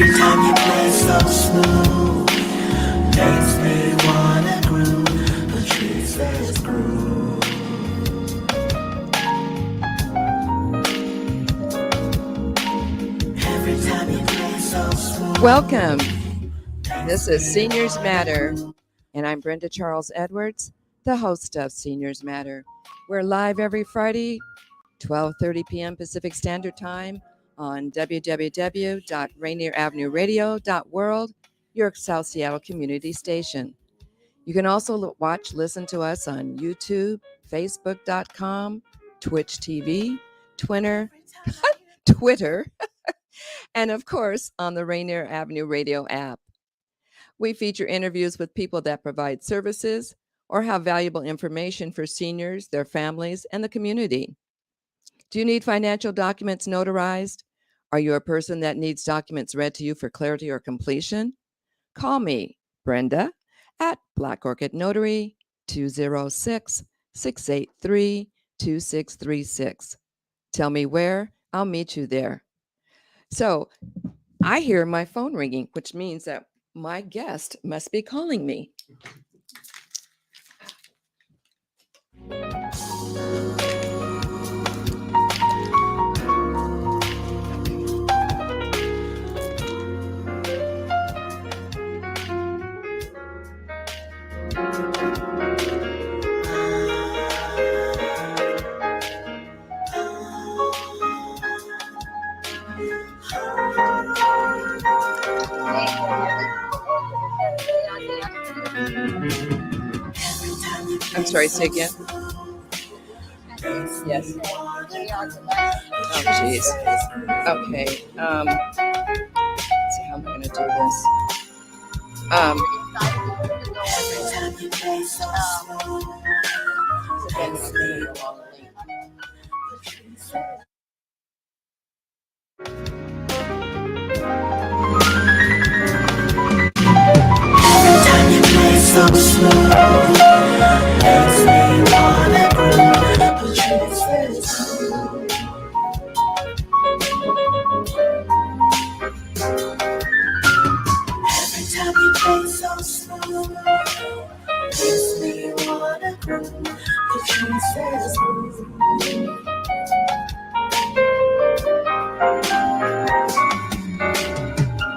Every time you play so smooth, makes me wanna groove. Patrice says groove. Every time you play so smooth. Welcome. This is Seniors Matter, and I'm Brenda Charles Edwards, the host of Seniors Matter. We're live every Friday, 12:30 p.m. Pacific Standard Time on www.Rainier Avenue Radio.world, your South Seattle community station. You can also listen to us on YouTube, Facebook.com, Twitch TV, Twitter, and of course on the Rainier Avenue Radio App. We feature interviews with people that provide services or have valuable information for seniors, their families, and the community. Do you need financial documents notarized? Are you a person that needs documents read to you for clarity or completion? Call me, Brenda, at Black Orchid Notary, 206-683-2636. Tell me where, I'll meet you there. So I hear my phone ringing, which means that my guest must be calling me. I'm sorry, say again. Yes. Oh, jeez. Okay. Let's see how I'm going to do this. So slow, makes me wanna groove. Patrice says groove. Every time you play so smooth, makes me wanna groove. Patrice says groove.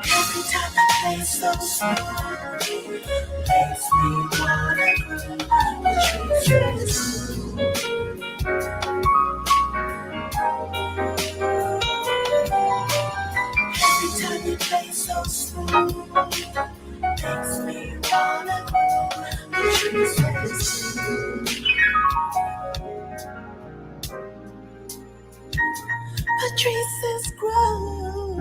Every time you play so smooth, makes me wanna groove. Patrice says groove. Every time you play so smooth, makes me wanna groove. Patrice says groove. Patrice says groove.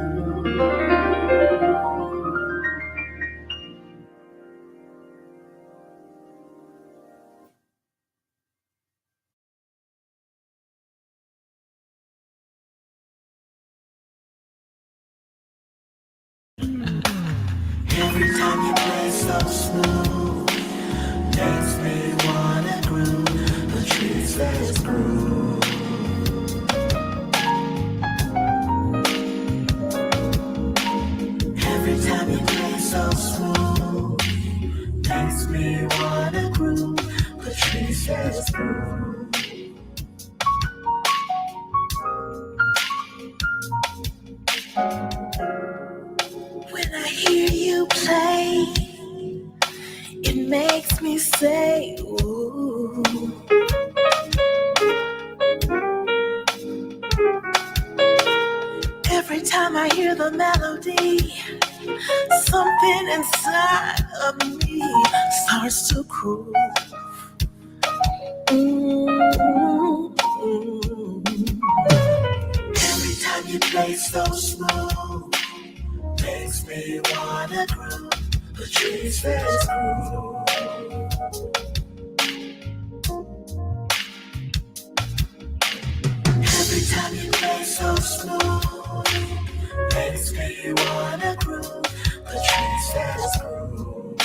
Every time you play so smooth, makes me wanna groove. Patrice says groove. Every time you play so smooth, makes me wanna groove. Patrice says groove. When I hear you play, it makes me say, ooh. Every time I hear the melody, something inside of me starts to groove. Every time you play so smooth, makes me wanna groove. Patrice says groove. Every time you play so smooth, makes me wanna groove. Patrice says groove.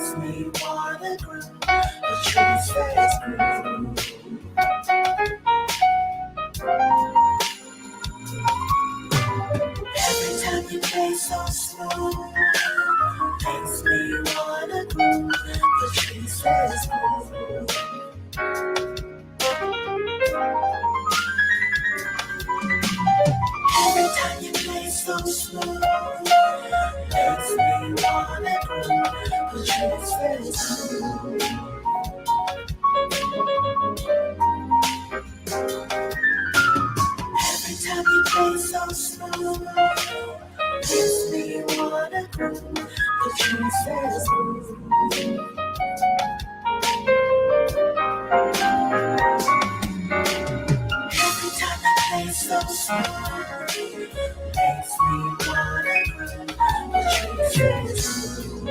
makes me wanna groove. The tree says groove. Every time you play so smooth, makes me wanna groove. The tree says groove. Every time you play so smooth, makes me wanna groove. The tree says groove. Every time you play so smooth, makes me wanna groove. The tree says groove. Every time you play so smooth, makes me wanna groove. The tree says groove.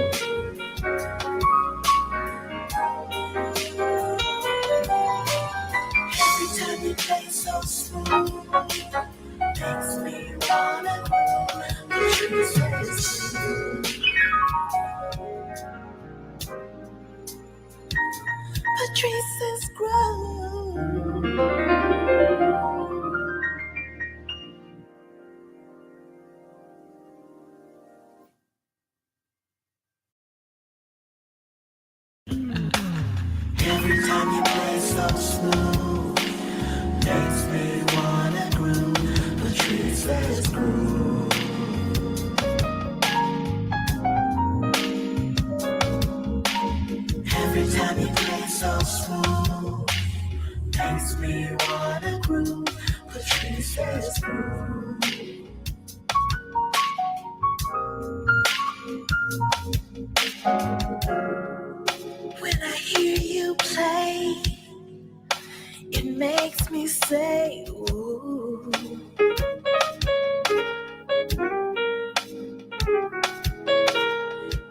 Every time you play so smooth, makes me wanna groove. The tree says groove. The tree says groove. Every time you play so smooth, makes me wanna groove. The tree says groove. Every time you play so smooth, makes me wanna groove. The tree says groove. When I hear you play, it makes me say, ooh.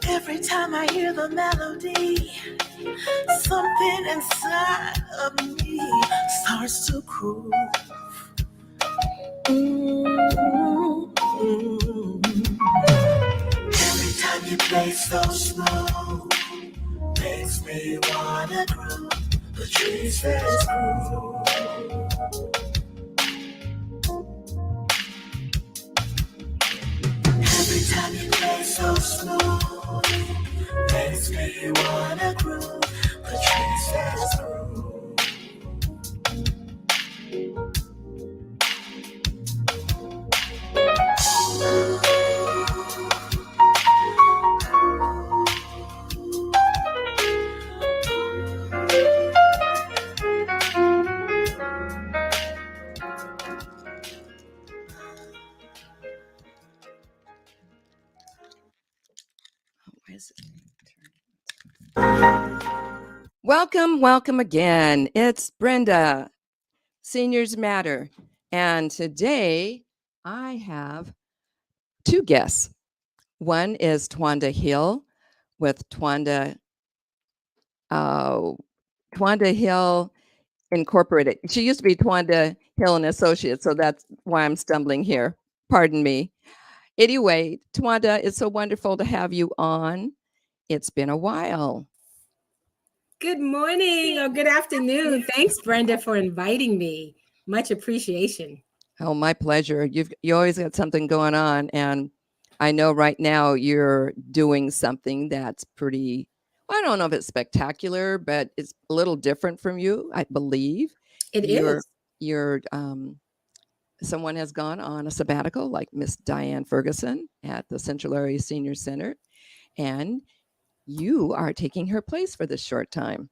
Every time I hear the melody, something inside of me starts to groove. Every time you play so smooth, makes me wanna groove. The tree says groove. Every time you play so smooth, makes me wanna groove. The tree says groove. Welcome again. It's Brenda, Seniors Matter. And today I have two guests. One is Twanda Hill with Twanda Hill Incorporated. She used to be Twanda Hill and Associates, so that's why I'm stumbling here. Pardon me. Anyway, Twanda, it's so wonderful to have you on. It's been a while. Good morning or good afternoon. Thanks, Brenda, for inviting me. Much appreciation. Oh, my pleasure. You always got something going on, and I know right now you're doing something that's pretty. I don't know if it's spectacular, but it's a little different from you, I believe. It is. Someone has gone on a sabbatical, like Miss Diane Ferguson at the Central Area Senior Center, and you are taking her place for this short time.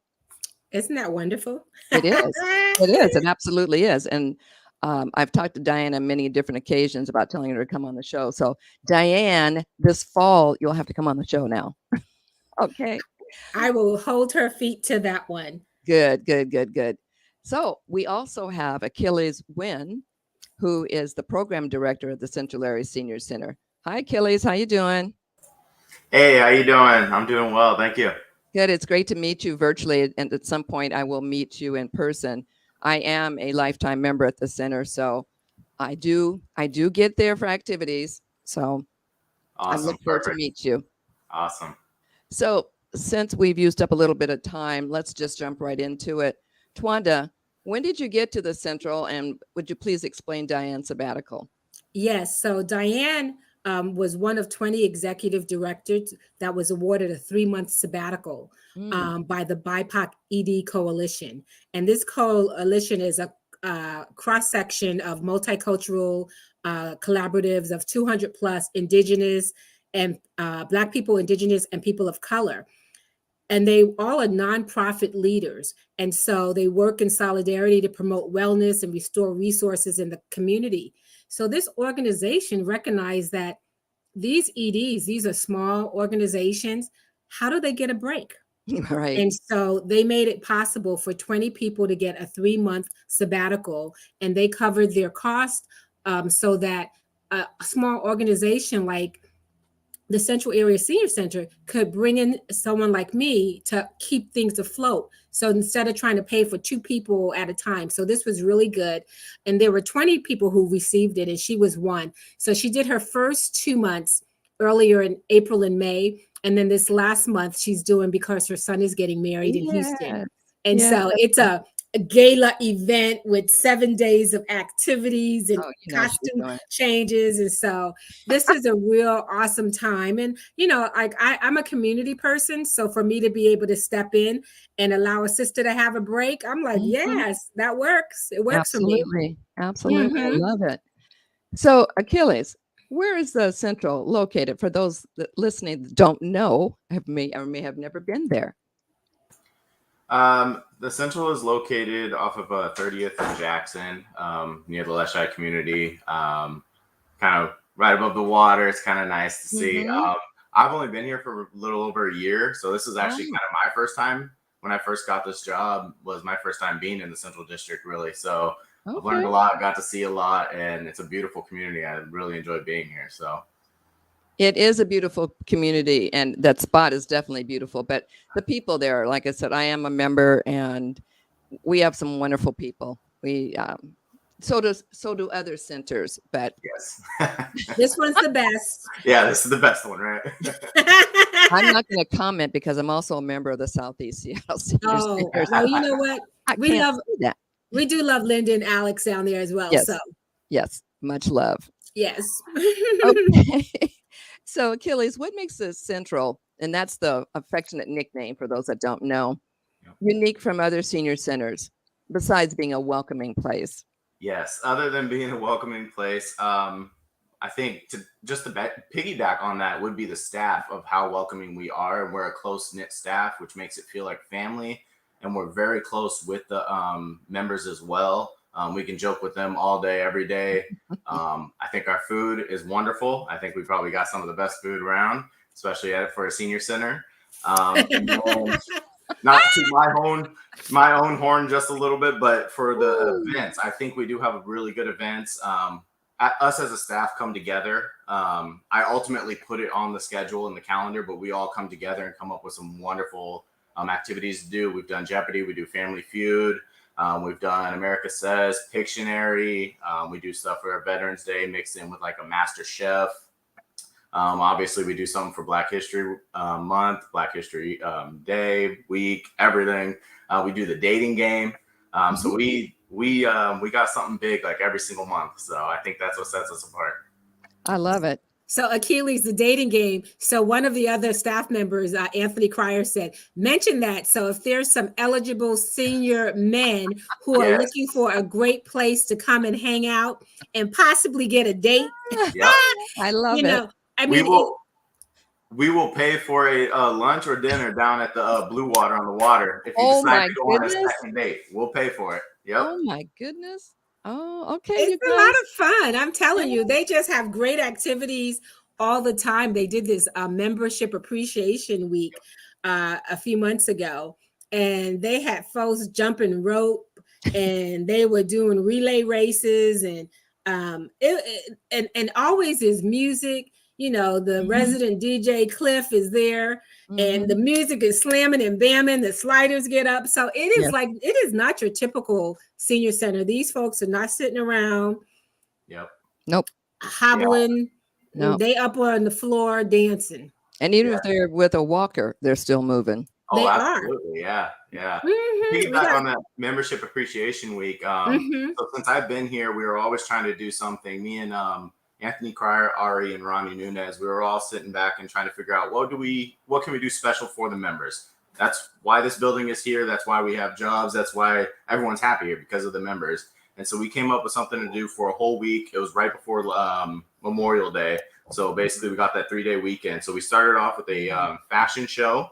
Isn't that wonderful? It is. It is. It absolutely is. And I've talked to Diane on many different occasions about telling her to come on the show. So, Diane, this fall, you'll have to come on the show now. Okay. I will hold her feet to that one. Good. So, we also have Achilles Winn, who is the program director of the Central Area Senior Center. Hi, Achilles. How you doing? Hey, how you doing? I'm doing well. Thank you. Good. It's great to meet you virtually. And at some point, I will meet you in person. I am a lifetime member at the center, so I do get there for activities. So Awesome. I look forward to meet you. Awesome. So since we've used up a little bit of time, let's just jump right into it. Twanda, when did you get to the Central, and would you please explain Diane's sabbatical? Yes. So Diane was one of 20 executive directors that was awarded a 3-month sabbatical by the BIPOC ED Coalition. And this coalition is a cross section of multicultural collaboratives of 200 plus Indigenous and Black people, Indigenous, and people of color. And they all are nonprofit leaders. And so they work in solidarity to promote wellness and restore resources in the community. So this organization recognized that these EDs, these are small organizations. How do they get a break? Right. And so they made it possible for 20 people to get a 3-month sabbatical, and they covered their cost so that a small organization like the Central Area Senior Center could bring in someone like me to keep things afloat. So instead of trying to pay for 2 people at a time. So this was really good. And there were 20 people who received it, and she was one. So she did her first 2 months earlier in April and May. And then this last month she's doing because her son is getting married in Houston. And so it's a gala event with 7 days of activities and costume changes. And so this is a real awesome time. And, I'm a community person. So for me to be able to step in and allow a sister to have a break, I'm like, yes, that works. It works for me. Absolutely. I love it. So Achilles, where is the Central located? For those that listening that don't know, may have never been there. The Central is located off of 30th and Jackson, near the Leshai community, kind of right above the water. It's kind of nice to see. I've only been here for a little over a year, so this is actually kind of my first time. When I first got this job, was my first time being in the Central District, really. So I've learned a lot, got to see a lot, and it's a beautiful community. I really enjoy being here. So. It is a beautiful community, and that spot is definitely beautiful. But the people there, like I said, I am a member, and we have some wonderful people. We so do other centers, but yes, this one's the best. Yeah, this is the best one, right? I'm not going to comment because I'm also a member of the Southeast Seattle Senior Centers. Well, you know what? We do love Linda and Alex down there as well. Yes. So yes, much love. Yes. Okay. So Achilles, what makes the Central, and that's the affectionate nickname for those that don't know, unique from other senior centers, besides being a welcoming place? Yes, other than being a welcoming place, I think to piggyback on that would be the staff of how welcoming we are. And we're a close-knit staff, which makes it feel like family. And we're very close with the members as well. We can joke with them all day, every day. I think our food is wonderful. I think we probably got some of the best food around, especially for a senior center. And then, not to my own horn just a little bit, but for the events, I think we do have really good events. Us as a staff come together. I ultimately put it on the schedule and the calendar, but we all come together and come up with some wonderful activities to do. We've done Jeopardy, we do Family Feud. We've done America Says, Pictionary. We do stuff for our Veterans Day mixed in with like a Master Chef. Obviously, we do something for Black History Month, Black History Day, week, everything. We do the dating game. So we got something big like every single month. So I think that's what sets us apart. I love it. So Achilles, the dating game. So one of the other staff members, Anthony Cryer, said, mention that. So if there's some eligible senior men who are looking for a great place to come and hang out and possibly get a date. Yep. I love it. I mean, we will pay for a lunch or dinner down at the Blue Water on the water. If you decide to go on a second date, we'll pay for it. Yep. Oh my goodness. Oh, okay. It's a lot of fun. I'm telling you, they just have great activities all the time. They did this membership appreciation week a few months ago, and they had folks jumping rope, and they were doing relay races, and and always is music. The resident DJ Cliff is there, and the music is slamming and bamming. The sliders get up. So it is it is not your typical senior center. These folks are not sitting around. Nope. Hobbling. No. They up on the floor dancing. And even Yeah. if they're with a walker, they're still moving. They Oh, are. absolutely. Yeah. Yeah. We Piggyback got. on that membership appreciation week. hmm So since I've been here, we were always trying to do something. Me and Anthony Cryer, Ari, and Ronnie Nunez, we were all sitting back and trying to figure out what can we do special for the members. That's why this building is here. That's why we have jobs. That's why everyone's happy here, because of the members. And so we came up with something to do for a whole week. It was right before Memorial Day. So basically we got that 3-day weekend. So we started off with a fashion show.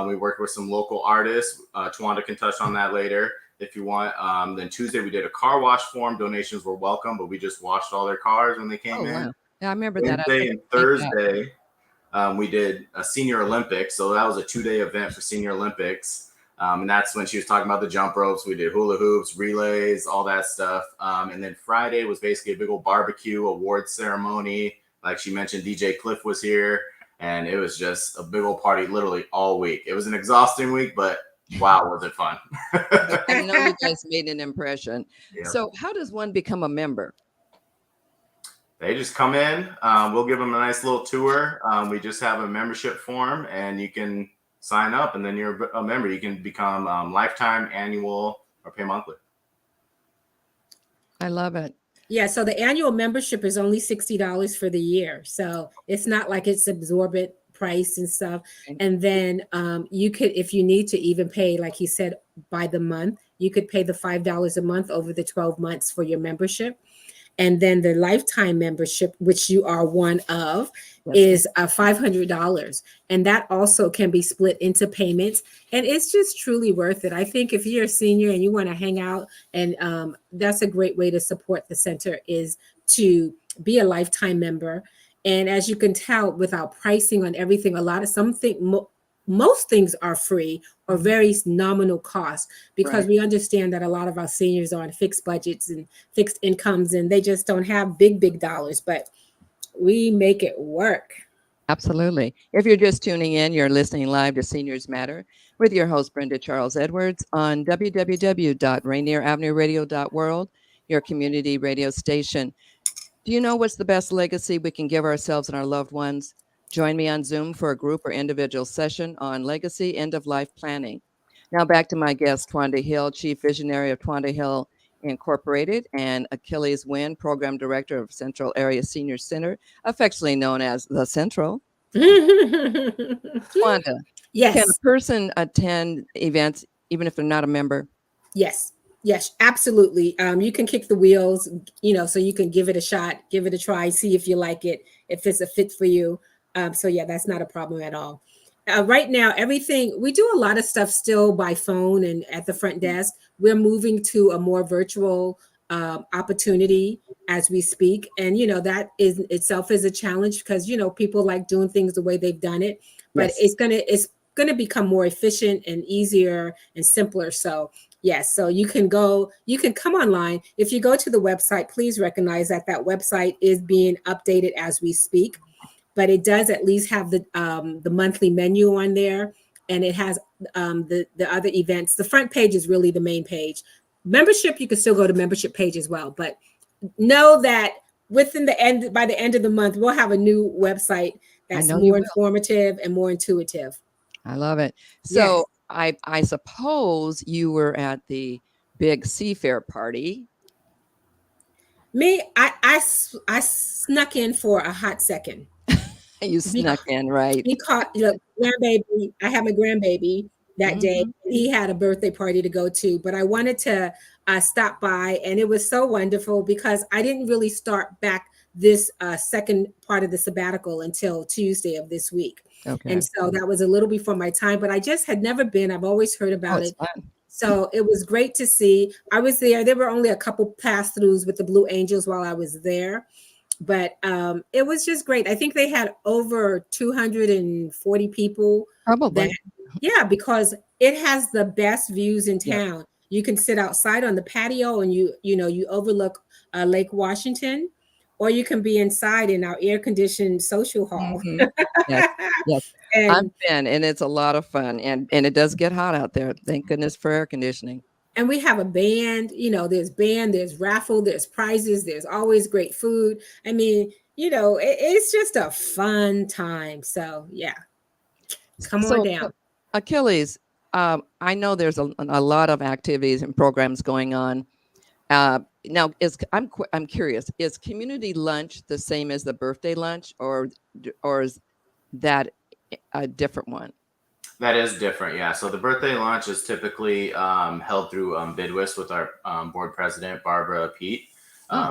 We worked with some local artists. Twanda can touch on that later if you want. Then Tuesday we did a car wash form. Donations were welcome, but we just washed all their cars when they came in. Wow. Yeah, I remember that. Wednesday and Thursday, we did a Senior Olympics. So that was a 2-day event for Senior Olympics. And that's when she was talking about the jump ropes. We did hula hoops, relays, all that stuff. And then Friday was basically a big old barbecue award ceremony. Like she mentioned, DJ Cliff was here. And it was just a big old party literally all week. It was an exhausting week, but wow, was it fun. I know you guys made an impression. Yeah. So how does one become a member? They just come in. We'll give them a nice little tour. We just have a membership form, and you can sign up, and then you're a member. You can become lifetime, annual, or pay monthly. I love it. Yeah, so the annual membership is only $60 for the year. So it's not like it's exorbitant price and stuff. And then you could, if you need to even pay, like he said, by the month, you could pay the $5 a month over the 12 months for your membership. And then the lifetime membership, which you are one of, is $500. And that also can be split into payments. And it's just truly worth it. I think if you're a senior and you want to hang out, and that's a great way to support the center, is to be a lifetime member. And as you can tell, without pricing on everything, most things are free or very nominal cost, because we understand that a lot of our seniors are on fixed budgets and fixed incomes, and they just don't have big dollars, but we make it work. Absolutely. If you're just tuning in, you're listening live to Seniors Matter with your host, Brenda Charles Edwards, on www.RainierAvenueRadio.world, your community radio station. Do you know what's the best legacy we can give ourselves and our loved ones? Join me on Zoom for a group or individual session on legacy end-of-life planning. Now back to my guest, Twanda Hill, Chief Visionary of Twanda Hill Incorporated, and Achilles Winn, Program Director of Central Area Senior Center, affectionately known as the Central. Twanda, Yes. can a person attend events even if they're not a member? Yes, absolutely. You can kick the wheels, so you can give it a shot, give it a try, see if you like it, if it's a fit for you. So yeah, that's not a problem at all. Right now, we do a lot of stuff still by phone and at the front desk. We're moving to a more virtual opportunity as we speak. And, that is itself is a challenge, because, people like doing things the way they've done it, but it's going to become more efficient and easier and simpler. So yes, so you can come online. If you go to the website, please recognize that website is being updated as we speak. But it does at least have the monthly menu on there, and it has the other events. The front page is really the main page. Membership, you can still go to membership page as well. But know that by the end of the month, we'll have a new website that's more informative and more intuitive. I love it. So I suppose you were at the big Seafair party. Me, I snuck in for a hot second. You snuck in, right? Because grandbaby, I had my grandbaby that day. He had a birthday party to go to, but I wanted to stop by, and it was so wonderful because I didn't really start back this second part of the sabbatical until Tuesday of this week. Okay. And so that was a little before my time, but I just had never been. I've always heard about it. Fun. So it was great to see. I was there. There were only a couple pass-throughs with the Blue Angels while I was there. But it was just great. I think they had over 240 people. Probably. Because it has the best views in town. You can sit outside on the patio and you overlook Lake Washington, or you can be inside in our air-conditioned social hall. Yes. And I've been, and it's a lot of fun. And it does get hot out there. Thank goodness for air conditioning. And we have a band, there's raffle, there's prizes, there's always great food. I mean, it's just a fun time. So yeah, come on So, down. Achilles, I know there's a lot of activities and programs going on. Now, I'm curious, is community lunch the same as the birthday lunch, or is that a different one? That is different, yeah. So the birthday lunch is typically held through Bidwist with our board president, Barbara Pete.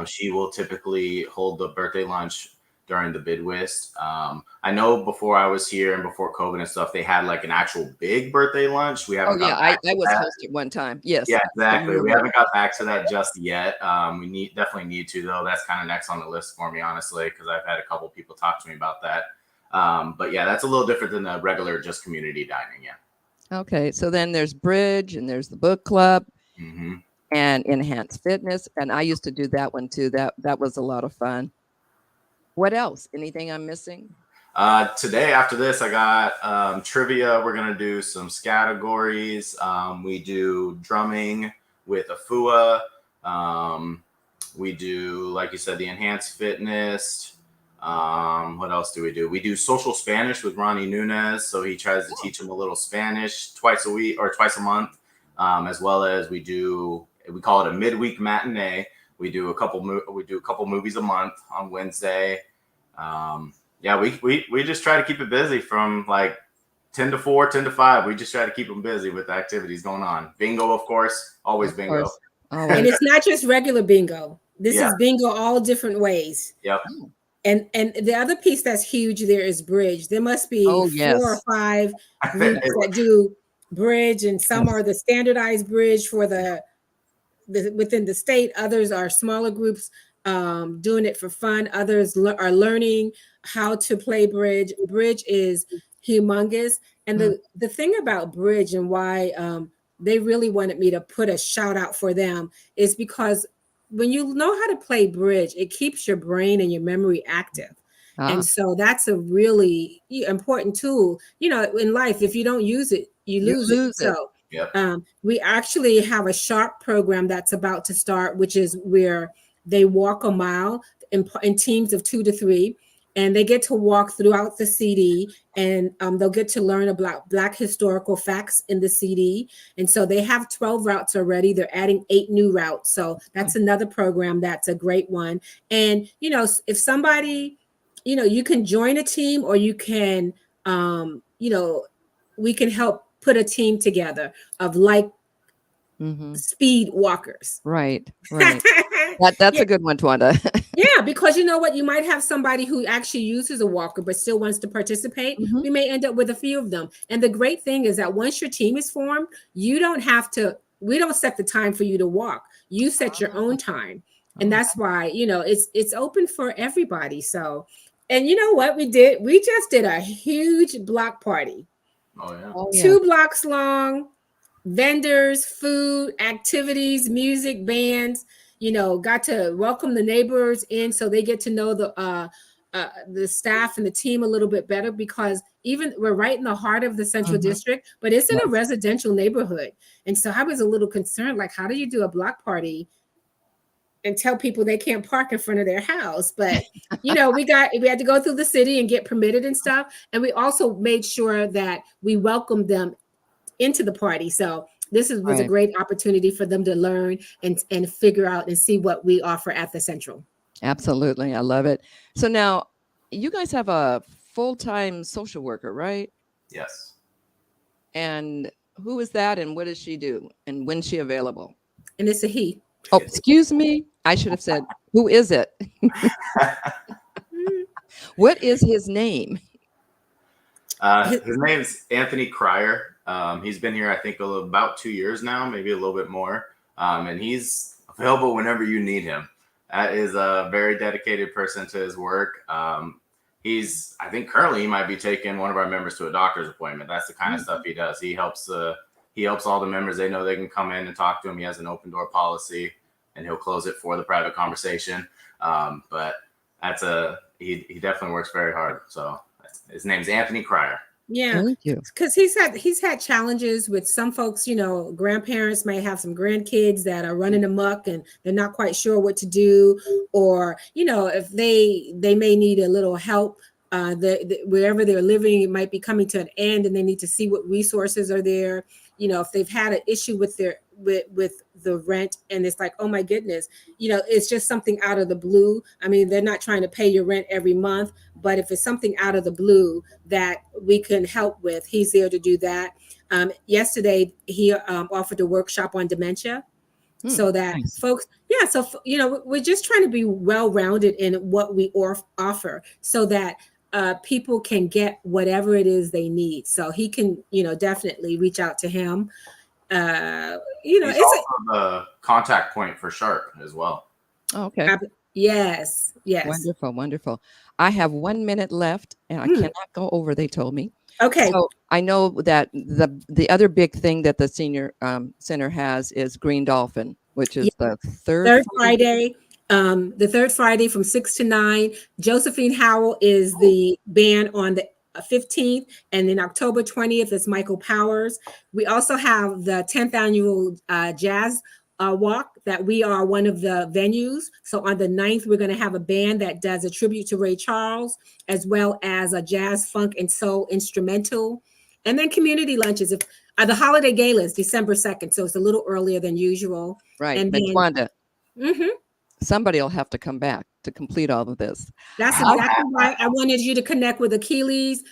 She will typically hold the birthday lunch during the Bidwist. I know before I was here and before COVID and stuff, they had like an actual big birthday lunch. We haven't got back to I was that. hosted one time. Yes. Yeah, exactly. We haven't got back to that just yet. We definitely need to, though. That's kind of next on the list for me, honestly, because I've had a couple people talk to me about that. But yeah, that's a little different than the regular just community dining. Yeah. Okay. So then there's bridge and there's the book club Mm-hmm. and enhanced fitness. And I used to do that one too. That was a lot of fun. What else? Anything I'm missing? Today, after this, I got trivia. We're going to do some categories. We do drumming with Afua. We do, like you said, the enhanced fitness. What else do? We do social Spanish with Ronnie Nunez. So he tries to teach him a little Spanish twice a week or twice a month, as well as we call it a midweek matinee. We do a couple movies a month on Wednesday. Yeah, we just try to keep it busy from like 10 to 4, 10 to 5. We just try to keep them busy with the activities going on. Bingo, of course, always Of bingo. course. Always. And it's not just regular bingo. This Yeah. is bingo all different ways. Yep. And the other piece that's huge there is bridge. There must be 4 or 5 groups that do bridge, and some are the standardized bridge for the within the state. Others are smaller groups doing it for fun. Others are learning how to play bridge. Bridge is humongous. And the thing about bridge and why they really wanted me to put a shout out for them is because when you know how to play bridge, it keeps your brain and your memory active. And so that's a really important tool, in life. If you don't use it, you lose it. So yep. We actually have a SHARP program that's about to start, which is where they walk a mile in teams of 2 to 3, and they get to walk throughout the CD, and they'll get to learn about Black historical facts in the CD. And so they have 12 routes already. They're adding 8 new routes. So that's another program that's a great one. And, if somebody, you can join a team, or you can, we can help put a team together of speed walkers. Right. That's a good one, Twanda. Yeah, because you know what? You might have somebody who actually uses a walker but still wants to participate. We may end up with a few of them. And the great thing is that once your team is formed, we don't set the time for you to walk. You set your own time. And that's why, it's open for everybody. So, and you know what we did? We just did a huge block party. Oh, yeah. 2 blocks long. Vendors, food, activities, music, bands, got to welcome the neighbors in so they get to know the staff and the team a little bit better, because even we're right in the heart of the Central District, but it's in a residential neighborhood. And so I was a little concerned, like, how do you do a block party and tell people they can't park in front of their house? But, we had to go through the city and get permitted and stuff. And we also made sure that we welcomed them into the party. So this was a great opportunity for them to learn and figure out and see what we offer at the Central. Absolutely. I love it. So now you guys have a full-time social worker, right? Yes. And who is that, and what does she do, and when's she available? And it's a he. Oh, excuse me. I should have said, who is it? What is his name? His name's Anthony Cryer. He's been here, I think, about 2 years now, maybe a little bit more. And he's available whenever you need him. That is a very dedicated person to his work. I think currently he might be taking one of our members to a doctor's appointment. That's the kind of stuff he does. He helps all the members. They know they can come in and talk to him. He has an open door policy, and he'll close it for the private conversation. But he definitely works very hard. So his name's Anthony Cryer. Yeah, Thank you. because he's had challenges with some folks. Grandparents may have some grandkids that are running amok and they're not quite sure what to do, or if they may need a little help. Wherever they're living, it might be coming to an end, and they need to see what resources are there. If they've had an issue with their with the rent, and it's like, oh my goodness, it's just something out of the blue. I mean, they're not trying to pay your rent every month, but if it's something out of the blue that we can help with, he's there to do that. Yesterday, he offered a workshop on dementia, so that Nice. folks, we're just trying to be well-rounded in what we offer, so that people can get whatever it is they need. So he can, definitely reach out to him. He's also the contact point for Sharp as well. Okay. Yes. Wonderful, wonderful. I have 1 minute left, and I cannot go over, they told me. Okay. So I know that the other big thing that the senior center has is Green Dolphin, which is the third Friday. The third Friday from 6 to 9. Josephine Howell is the band on the 15th, and then October 20th is Michael Powers. We also have the 10th annual jazz walk that we are one of the venues. So on the 9th, we're going to have a band that does a tribute to Ray Charles, as well as a jazz, funk, and soul instrumental. And then community lunches. The holiday gala is December 2nd, so it's a little earlier than usual. Right. And And then, Twanda, somebody will have to come back to complete all of this. that's exactly why I wanted you to connect with Achilles.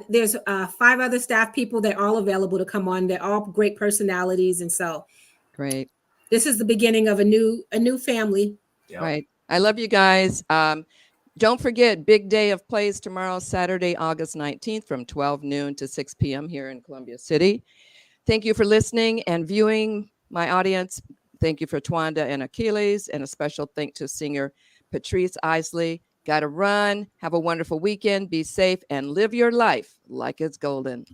There's 5 other staff people. They're all available to come on. They're all great personalities. And so Great. this is the beginning of a new family. Yep. Right. I love you guys. Don't forget, big day of plays tomorrow, Saturday, August 19th from 12 noon to 6 p.m. here in Columbia City. Thank you for listening and viewing, my audience. Thank you for Twanda and Achilles, and a special thank to singer Patrice Isley. Got to run. Have a wonderful weekend. Be safe and live your life like it's golden.